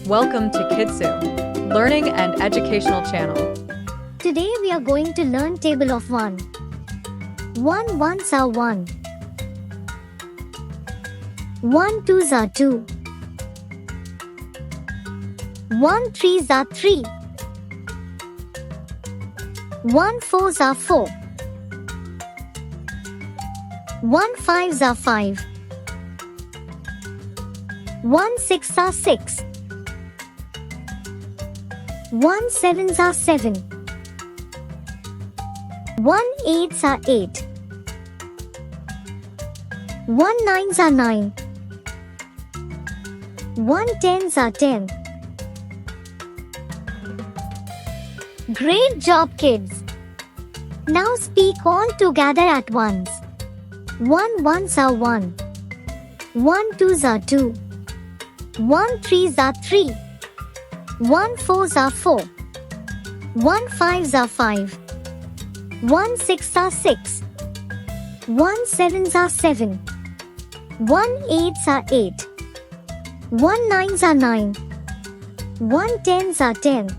Welcome to Kidsu, learning and educational channel. Today we are going to learn table of 1. 1 ones are 1. 1 twos are 2. 1 threes are 3. 1 fours are 4. 1 fives are 5. 1 six are 6. 1 sevens are 7. 1 eights are 8. 1 nines are 9. 1 tens are 10. Great job, kids! Now speak all together at once. 1 ones are 1. 1 twos are 2. 1 threes are 3. 1 fours are 4. 1 fives are 5. 1 six are 6. 1 sevens are 7. 1 eights are 8. 1 nines are 9. 1 tens are 10.